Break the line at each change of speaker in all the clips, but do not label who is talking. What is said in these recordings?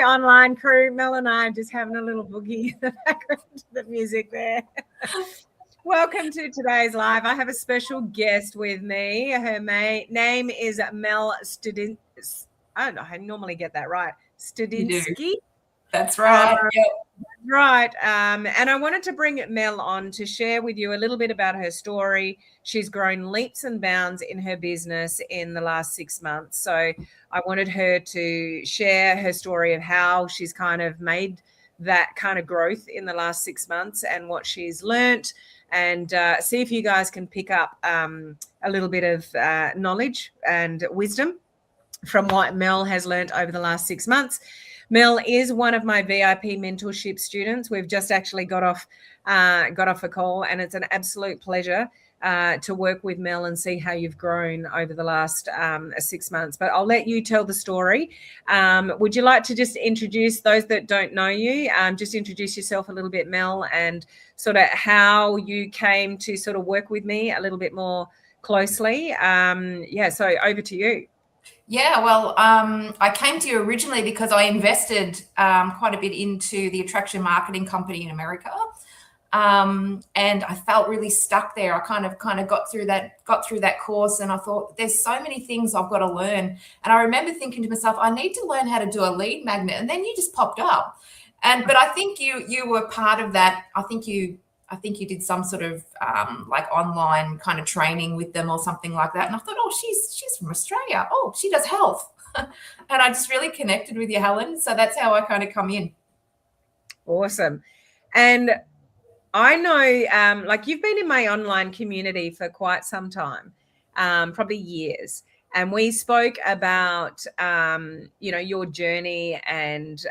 online crew. Mel and I are just having a little boogie in the background to the music there. Welcome to today's live. I have a special guest with me. Her name is Mel Studinsky. I don't know, I normally get that right. Studinsky.
That's right. Yep.
Right. And I wanted to bring Mel on to share with you a little bit about her story. She's grown leaps and bounds in her business in the last 6 months. So I wanted her to share her story of how she's kind of made that kind of growth in the last 6 months and what she's learnt, and see if you guys can pick up a little bit of knowledge and wisdom from what Mel has learnt over the last 6 months. Mel is one of my VIP mentorship students. We've just actually got off a call, and it's an absolute pleasure to work with Mel and see how you've grown over the last 6 months. But I'll let you tell the story. Would you like to just introduce those that don't know you? Just introduce yourself a little bit, Mel, and sort of how you came to sort of work with me a little bit more closely. So over to you.
Yeah, well, I came to you originally because I invested quite a bit into the attraction marketing company in America, and I felt really stuck there. I kind of got through that course, and I thought there's so many things I've got to learn. And I remember thinking to myself, I need to learn how to do a lead magnet, and then you just popped up. But I think you were part of that. I think you did some sort of like online kind of training with them or something like that. And I thought, oh, she's from Australia. Oh, she does health. And I just really connected with you, Helen. So that's how I kind of come in.
Awesome. And I know, like, you've been in my online community for quite some time, probably years. And we spoke about, your journey and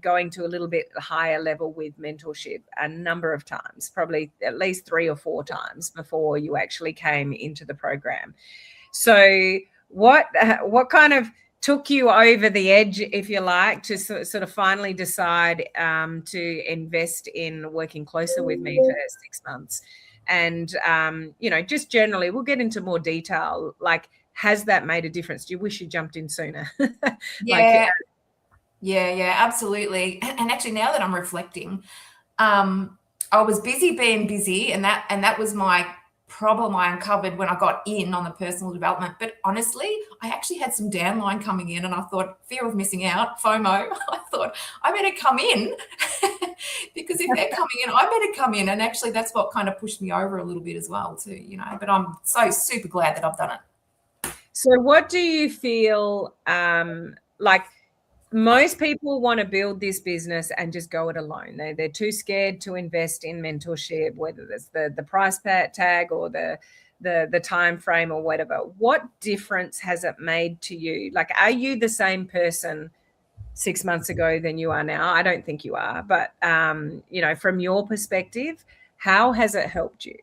going to a little bit higher level with mentorship a number of times, probably at least 3 or 4 times before you actually came into the program. So what kind of took you over the edge, if you like, to sort of finally decide to invest in working closer with me for 6 months? And, just generally, we'll get into more detail, like, has that made a difference? Do you wish you jumped in sooner?
Yeah, absolutely. And actually, now that I'm reflecting, I was busy being busy, and that was my problem I uncovered when I got in on the personal development. But honestly, I actually had some downline coming in, and I thought, fear of missing out, FOMO. I thought, I better come in because if they're coming in, I better come in. And actually, that's what kind of pushed me over a little bit as well, too. But I'm so super glad that I've done it.
So what do you feel like? Most people want to build this business and just go it alone. They're too scared to invest in mentorship, whether it's the price tag or the time frame or whatever. What difference has it made to you? Like, are you the same person 6 months ago than you are now? I don't think you are, but from your perspective, how has it helped you?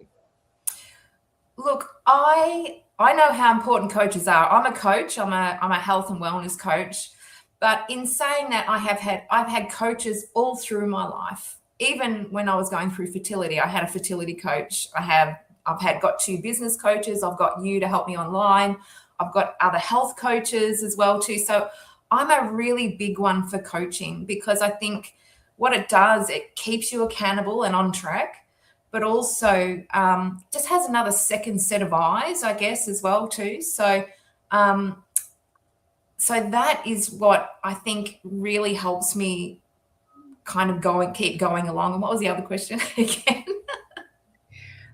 Look, I know how important coaches are. I'm a coach. I'm a health and wellness coach. But in saying that, I've had coaches all through my life. Even when I was going through fertility, I had a fertility coach. I've got 2 business coaches. I've got you to help me online. I've got other health coaches as well too. So I'm a really big one for coaching, because I think what it does, it keeps you accountable and on track, but also just has another second set of eyes, I guess, as well too. So that is what I think really helps me kind of keep going along. And what was the other question again?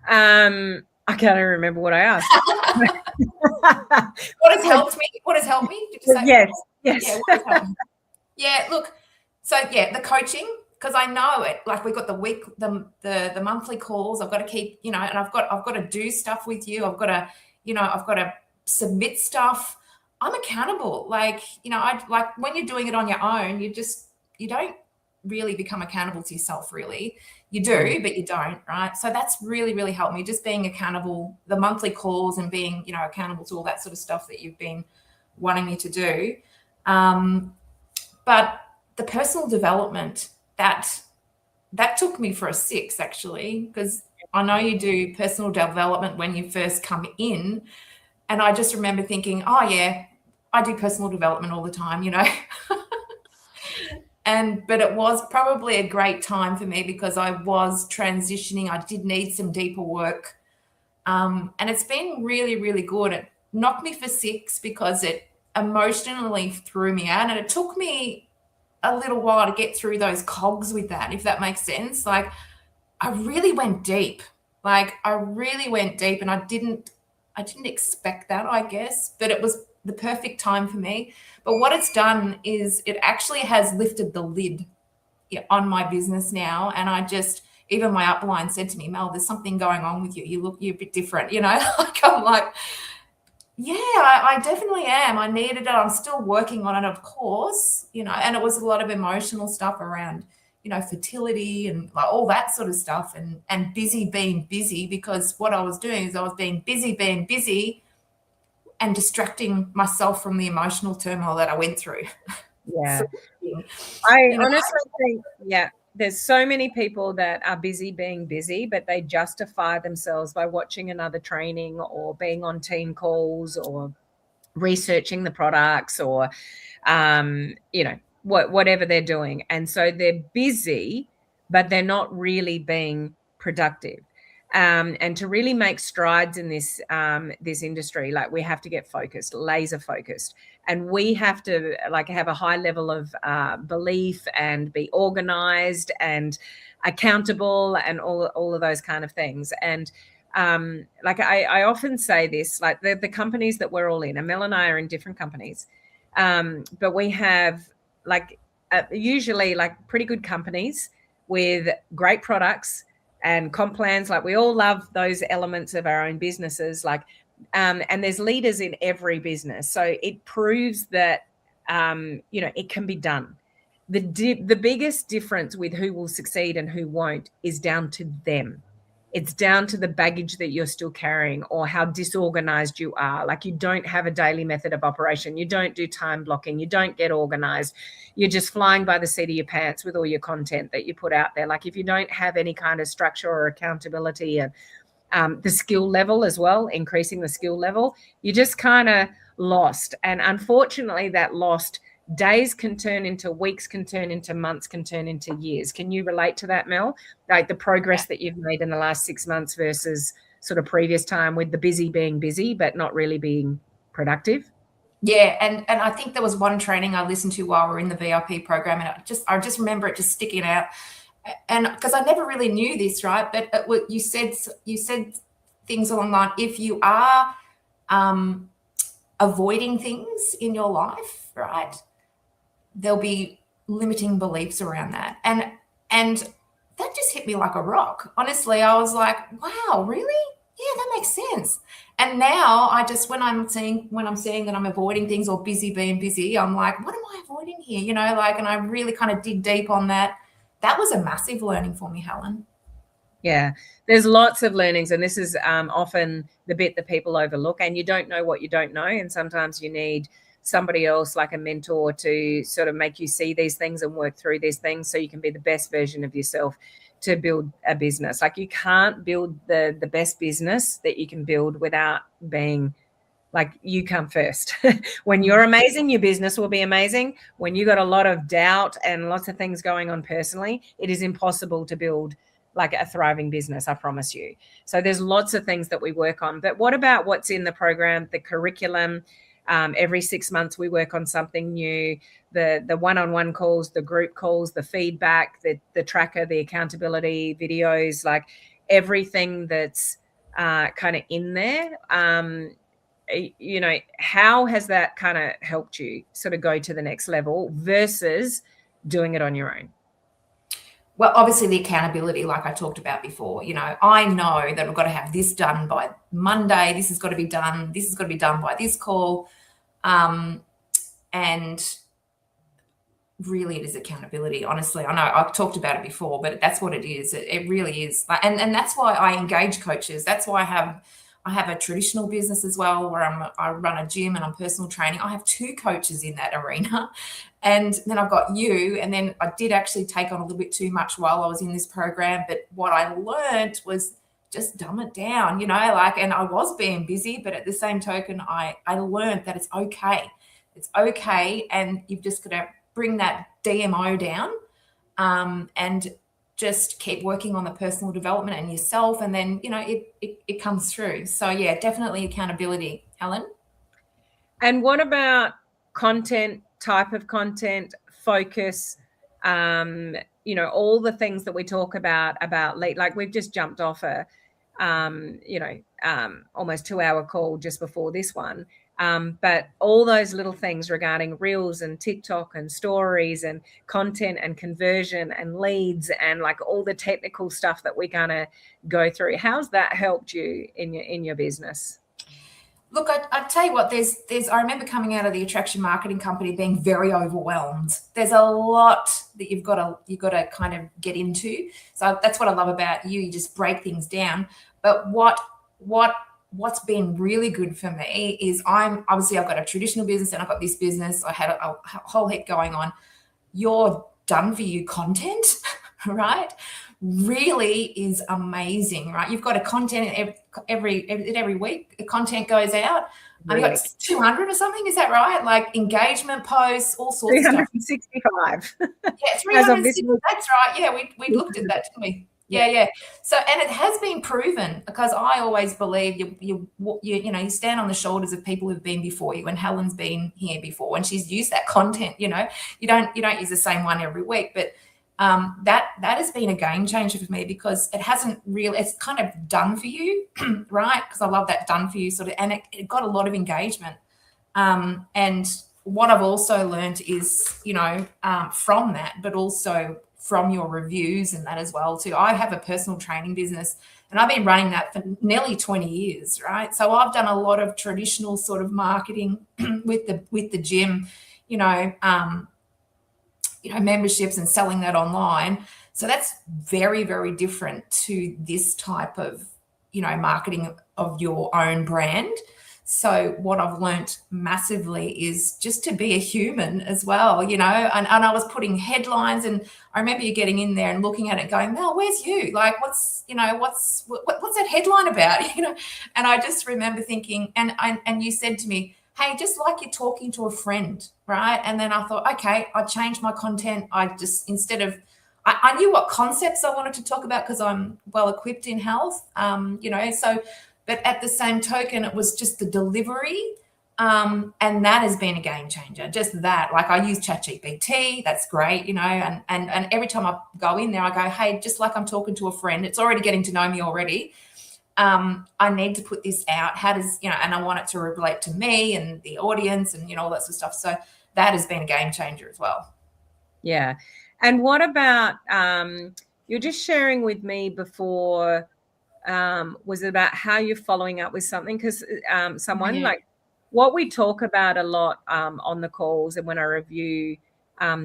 I can't even remember what I asked.
What has helped me? Did you say?
Yes.
Yeah, what has helped me? Yeah, look. So yeah, the coaching, because I know it. Like, we've got the monthly calls. I've got to keep, and I've got to do stuff with you. I've got to submit stuff. I'm accountable. Like, when you're doing it on your own, you don't really become accountable to yourself, really. You do, but you don't, right? So that's really, really helped me, just being accountable, the monthly calls, and being, accountable to all that sort of stuff that you've been wanting me to do. But the personal development, that took me for a 6, actually, because I know you do personal development when you first come in. And I just remember thinking, oh, yeah, I do personal development all the time, But it was probably a great time for me because I was transitioning. I did need some deeper work. And it's been really, really good. It knocked me for six because it emotionally threw me out. And it took me a little while to get through those cogs with that, if that makes sense. Like, I really went deep. And I didn't expect that, I guess, but it was the perfect time for me. But what it's done is it actually has lifted the lid on my business now. And even my upline said to me, Mel, there's something going on with you. You're a bit different, like, I'm like, yeah, I definitely am. I needed it. I'm still working on it, of course, and it was a lot of emotional stuff around, fertility and like all that sort of stuff, and being busy, because what I was doing is I was being busy and distracting myself from the emotional turmoil that I went through.
Yeah. I honestly think, there's so many people that are busy being busy, but they justify themselves by watching another training or being on team calls or researching the products or, whatever they're doing. And so they're busy, but they're not really being productive. And to really make strides in this industry, like, we have to get focused, laser focused, and we have to have a high level of belief and be organized and accountable and all of those kind of things. And I often say this, like, the companies that we're all in, and Mel and I are in different companies, but we have usually pretty good companies with great products and comp plans. Like, we all love those elements of our own businesses, and there's leaders in every business. So it proves that, it can be done. The biggest difference with who will succeed and who won't is down to them. It's down to the baggage that you're still carrying or how disorganized you are. Like, you don't have a daily method of operation. You don't do time blocking. You don't get organized. You're just flying by the seat of your pants with all your content that you put out there. Like, if you don't have any kind of structure or accountability and the skill level as well, increasing the skill level, you're just kind of lost. And unfortunately, that lost days can turn into weeks, can turn into months, can turn into years. Can you relate to that, Mel? Like, the progress that you've made in the last 6 months versus sort of previous time with the busy being busy, but not really being productive?
Yeah. And I think there was one training I listened to while we were in the VIP program, and I just remember it just sticking out. And because I never really knew this, right? But you said things along the line, if you are avoiding things in your life, right, there'll be limiting beliefs around that. And that just hit me like a rock. Honestly, I was like, wow, really? Yeah, that makes sense. And now when I'm saying that I'm avoiding things or being busy, I'm like, what am I avoiding here? And I really kind of dig deep on that. That was a massive learning for me, Helen.
Yeah, there's lots of learnings, and this is often the bit that people overlook, and you don't know what you don't know. And sometimes you need somebody else, like a mentor, to sort of make you see these things and work through these things so you can be the best version of yourself to build a business. Like, you can't build the best business that you can build without being like, you come first. When you're amazing, your business will be amazing. When you got a lot of doubt and lots of things going on personally, it is impossible to build like a thriving business, I promise you. So there's lots of things that we work on. But what about what's in the program, the curriculum? Every 6 months we work on something new, the one-on-one calls, the group calls, the feedback, the tracker, the accountability videos, like everything that's kind of in there. How has that kind of helped you sort of go to the next level versus doing it on your own?
Well, obviously the accountability, like I talked about before, I know that I've got to have this done by Monday. This has got to be done. This has got to be done by this call. And really it is accountability. Honestly, I know I've talked about it before, but that's what it is. It really is. And that's why I engage coaches. That's why I have a traditional business as well, where I run a gym and I'm personal training. I have 2 coaches in that arena. And then I've got you. And then I did actually take on a little bit too much while I was in this program. But what I learned was just dumb it down, and I was being busy, but at the same token, I learned that it's okay. It's okay. And you've just got to bring that DMO down, and just keep working on the personal development and yourself, and then it comes through. So yeah, definitely accountability, Helen.
And what about content, type of content, focus, all the things that we talk about like we've just jumped off a almost 2-hour call just before this one. But all those little things regarding reels and TikTok and stories and content and conversion and leads and like all the technical stuff that we're going to go through. How's that helped you in your business?
Look, I tell you what, I remember coming out of the attraction marketing company being very overwhelmed. There's a lot that you've got to kind of get into. So that's what I love about you. You just break things down. But what's been really good for me is I've got a traditional business and I've got this business. I had a whole heap going on. Your done for you content, right, really is amazing, right? You've got a content every week. Content goes out. I've got 200 or something. Is that right? Like engagement posts, all sorts of stuff.
365.
Yeah, 360. That's right. Yeah, we looked at that, didn't we? Yeah. So, and it has been proven, because I always believe you stand on the shoulders of people who've been before you, and Helen's been here before, and she's used that content. You don't use the same one every week, but that has been a game changer for me, because it's kind of done for you, right? Because I love that done for you sort of, and it got a lot of engagement. And what I've also learned is, from that, but also from your reviews and that as well too. I have a personal training business and I've been running that for nearly 20 years, right? So I've done a lot of traditional sort of marketing with the gym, memberships and selling that online. So that's very, very different to this type of, marketing of your own brand. So what I've learned massively is just to be a human as well, and I was putting headlines, and I remember you getting in there and looking at it going, Mel, where's you? Like, what's that headline about? And I just remember thinking, and you said to me, hey, just like you're talking to a friend, right? And then I thought, okay, I changed my content. I just, I knew what concepts I wanted to talk about because I'm well equipped in health, but at the same token, it was just the delivery. And that has been a game changer. Just that, like I use ChatGPT, that's great, and every time I go in there, I go, hey, just like I'm talking to a friend, it's already getting to know me already. I need to put this out. How does, and I want it to relate to me and the audience and, all that sort of stuff. So that has been a game changer as well.
Yeah. And what about, you're just sharing with me before, was it about how you're following up with something? Because like what we talk about a lot on the calls and when I review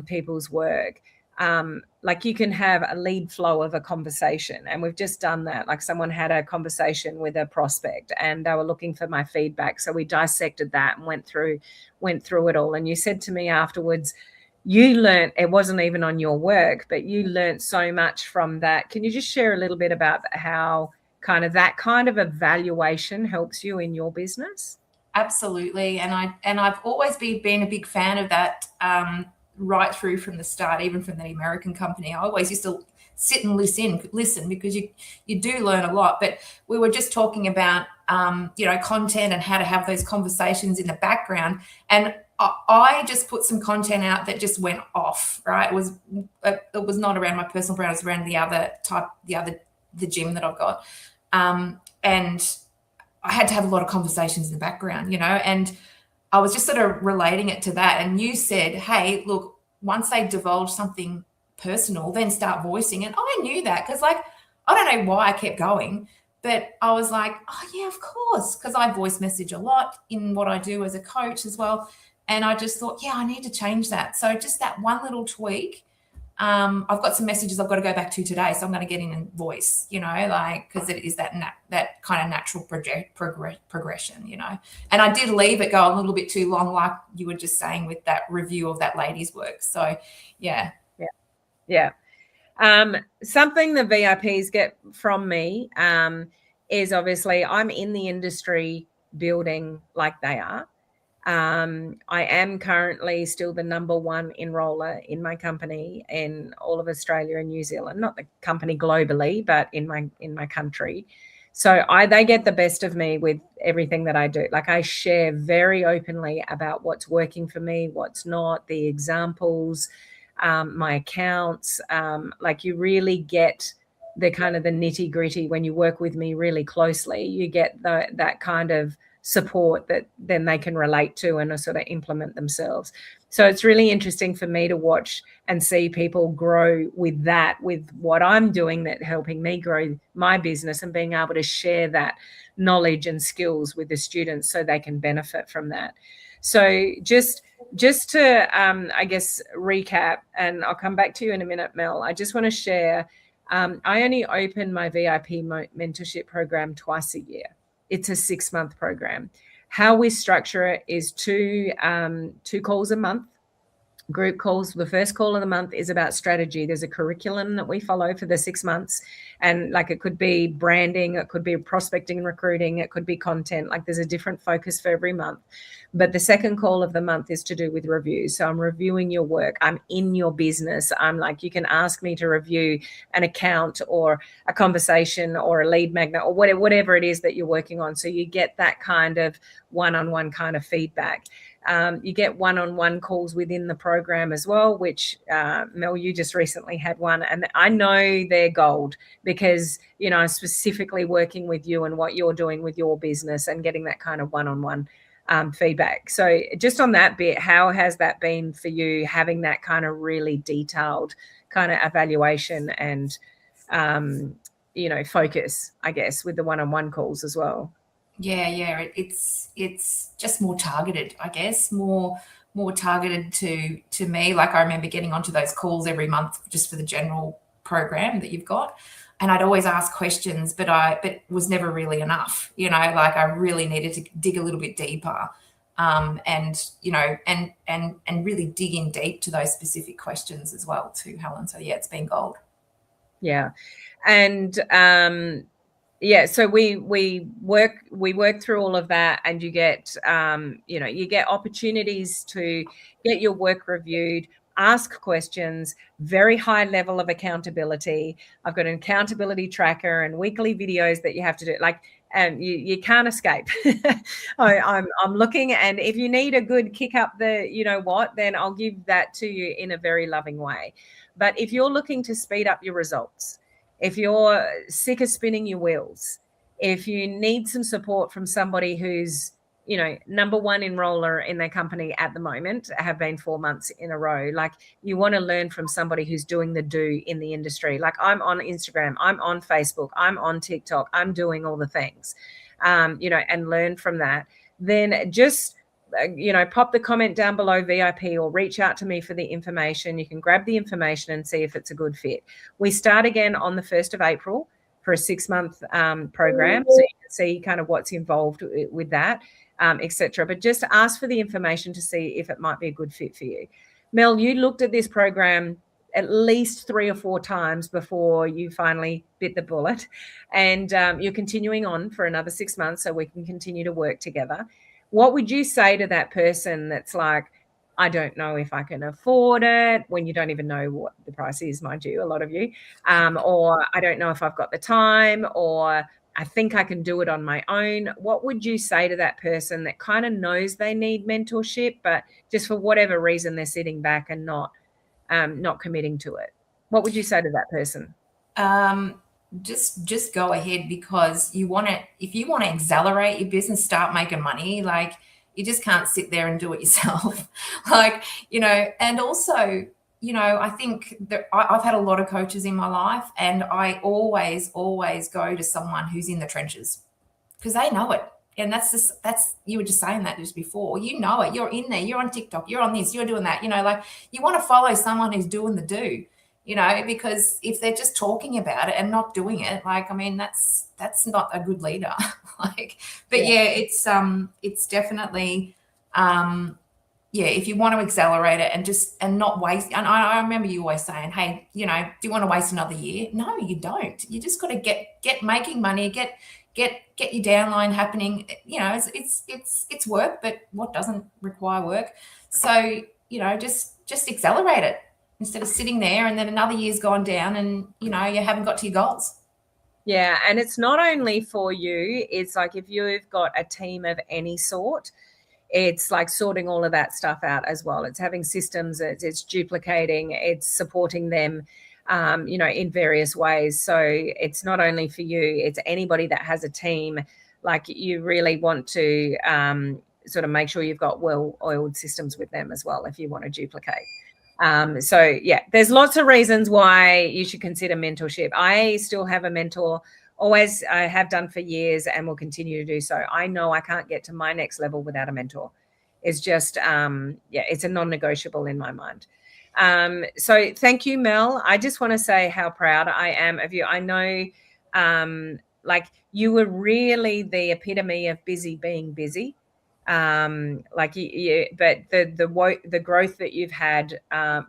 people's work, like you can have a lead flow of a conversation, and we've just done that. Like someone had a conversation with a prospect and they were looking for my feedback. So we dissected that and went through it all. And you said to me afterwards, you learned, it wasn't even on your work, but you learned so much from that. Can you just share a little bit about how that kind of evaluation helps you in your business?
Absolutely. And I've always been a big fan of that, right through from the start, even from the American company. I always used to sit and listen because you do learn a lot. But we were just talking about, content and how to have those conversations in the background. And I just put some content out that just went off, right? It was not around my personal brand. It was around the gym that I've got. And I had to have a lot of conversations in the background, and I was just sort of relating it to that. And you said, hey, look, once they divulge something personal, then start voicing it. I knew that because, I don't know why I kept going, but I was like, oh, yeah, of course, because I voice message a lot in what I do as a coach as well. And I just thought, yeah, I need to change that. So just that one little tweak. I've got some messages I've got to go back to today, so I'm going to get in and voice, because it is that kind of natural progression, And I did leave it go a little bit too long, like you were just saying with that review of that lady's work. So, yeah.
Something the VIPs get from me is obviously I'm in the industry building like they are. I am currently still the number one enroller in my company in all of Australia and New Zealand, not the company globally, but in my country. So they get the best of me with everything that I do. Like, I share very openly about what's working for me, what's not, the examples, my accounts. Like, you really get the kind of the nitty gritty when you work with me really closely. You get that kind of support that then they can relate to and sort of implement themselves. So it's really interesting for me to watch and see people grow with that, with what I'm doing, that helping me grow my business and being able to share that knowledge and skills with the students so they can benefit from that. So just to I guess recap, and I'll come back to you in a minute, Mel. I just want to share, I only open my VIP mentorship program twice a year. It's a 6-month program. How we structure it is two calls a month, group calls. The first call of the month is about strategy. There's a curriculum that we follow for the 6 months. And like, it could be branding, it could be prospecting and recruiting, it could be content. Like, there's a different focus for every month. But the second call of the month is to do with reviews. So I'm reviewing your work. I'm in your business. I'm like, you can ask me to review an account or a conversation or a lead magnet or whatever it is that you're working on. So you get that kind of one-on-one kind of feedback. You get one-on-one calls within the program as well, which Mel, you just recently had one, and I know they're gold because, you know, I'm specifically working with you and what you're doing with your business and getting that kind of one-on-one feedback. So just on that bit, how has that been for you, having that kind of really detailed kind of evaluation and you know, focus, I guess, with the one-on-one calls as well?
Yeah, it's just more targeted, I guess, more targeted to me. Like, I remember getting onto those calls every month just for the general program that you've got, and I'd always ask questions, but was never really enough. You know, like, I really needed to dig a little bit deeper, and you know, and really dig in deep to those specific questions as well too, Helen. So yeah, it's been gold.
Yeah, and yeah, so we work through all of that, and you get you know, you get opportunities to get your work reviewed, ask questions, very high level of accountability. I've got an accountability tracker and weekly videos that you have to do. Like, and you can't escape. I'm looking, and if you need a good kick up the, you know what, then I'll give that to you in a very loving way. But if you're looking to speed up your results, if you're sick of spinning your wheels, if you need some support from somebody who's, you know, number one enroller in their company at the moment, have been 4 months in a row, like, you want to learn from somebody who's doing the do in the industry. Like, I'm on Instagram, I'm on Facebook, I'm on TikTok, I'm doing all the things, you know, and learn from that. Then just, you know, pop the comment down below VIP or reach out to me for the information. You can grab the information and see if it's a good fit. We start again on the 1st of April for a 6-month program. So you can see kind of what's involved with that, etc. But just ask for the information to see if it might be a good fit for you. Mel, you looked at this program at least 3 or 4 times before you finally bit the bullet, and you're continuing on for another 6 months so we can continue to work together. What would you say to that person that's like, I don't know if I can afford it, when you don't even know what the price is, mind you, a lot of you, or I don't know if I've got the time, or I think I can do it on my own? What would you say to that person that kind of knows they need mentorship, but just for whatever reason they're sitting back and not committing to it? What would you say to that person?
Just go ahead, because you want to, if you want to accelerate your business, start making money, like, you just can't sit there and do it yourself. Like, you know, and also, you know, I think that I've had a lot of coaches in my life, and I always go to someone who's in the trenches, because they know it. And that's you were just saying that just before, you know it, you're in there, you're on TikTok, you're on this, you're doing that, you know, like, you want to follow someone who's doing the do, you know, because if they're just talking about it and not doing it, like, I mean, that's not a good leader. Like, but yeah, it's definitely, yeah, if you want to accelerate it and not waste, and I remember you always saying, hey, you know, do you want to waste another year? No, you don't. You just got to get making money, get, get your downline happening. You know, it's work, but what doesn't require work? So, you know, just accelerate it instead of sitting there and then another year's gone down and, you know, you haven't got to your goals.
Yeah, and it's not only for you, it's like if you've got a team of any sort, it's like sorting all of that stuff out as well. It's having systems, it's duplicating, it's supporting them, you know, in various ways. So it's not only for you, it's anybody that has a team. Like you really want to sort of make sure you've got well-oiled systems with them as well if you want to duplicate. So yeah, there's lots of reasons why you should consider mentorship. I still have a mentor, always I have done for years and will continue to do so. I know I can't get to my next level without a mentor. It's just, yeah, it's a non-negotiable in my mind. So thank you, Mel. I just want to say how proud I am of you. I know, like you were really the epitome of busy being busy. Like you, but the growth that you've had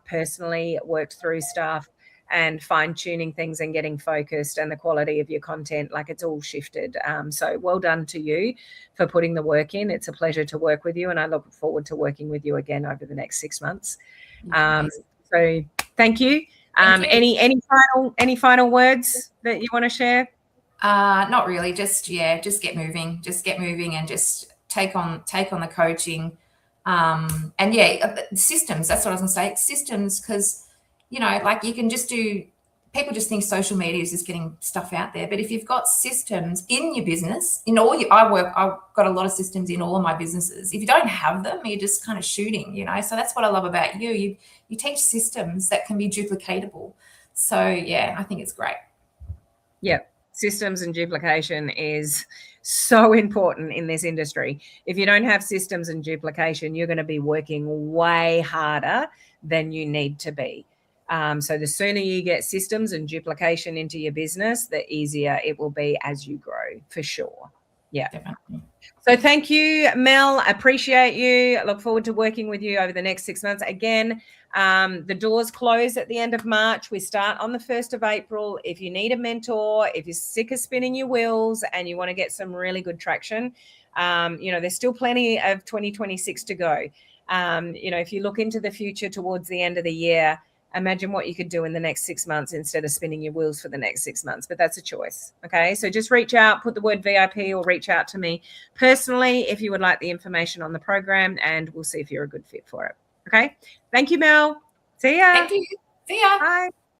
personally, worked through stuff and fine-tuning things and getting focused, and the quality of your content, like it's all shifted. So well done to you for putting the work in. It's a pleasure to work with you, and I look forward to working with you again over the next 6 months. So thank you. Any final words that you want to share?
Not really. Just get moving. Just get moving and just take on the coaching. And yeah, systems. That's what I was gonna say. Systems, because you know, like you can just do. People just think social media is just getting stuff out there, but if you've got systems in your business, in all your, I've got a lot of systems in all of my businesses. If you don't have them, you're just kind of shooting, you know. So that's what I love about you. You teach systems that can be duplicatable. So yeah, I think it's great.
Yeah, systems and duplication is so important in this industry. If you don't have systems and duplication, you're going to be working way harder than you need to be. So the sooner you get systems and duplication into your business, the easier it will be as you grow, for sure. Yeah.
Definitely.
So thank you, Mel. Appreciate you. I look forward to working with you over the next 6 months. Again, the doors close at the end of March. We start on the 1st of April. If you need a mentor, if you're sick of spinning your wheels and you want to get some really good traction, you know, there's still plenty of 2026 to go. You know, if you look into the future towards the end of the year, imagine what you could do in the next 6 months instead of spinning your wheels for the next 6 months. But that's a choice. Okay. So just reach out, put the word VIP, or reach out to me personally if you would like the information on the program, and we'll see if you're a good fit for it. Okay. Thank you, Mel. See ya.
Thank you. See ya.
Bye.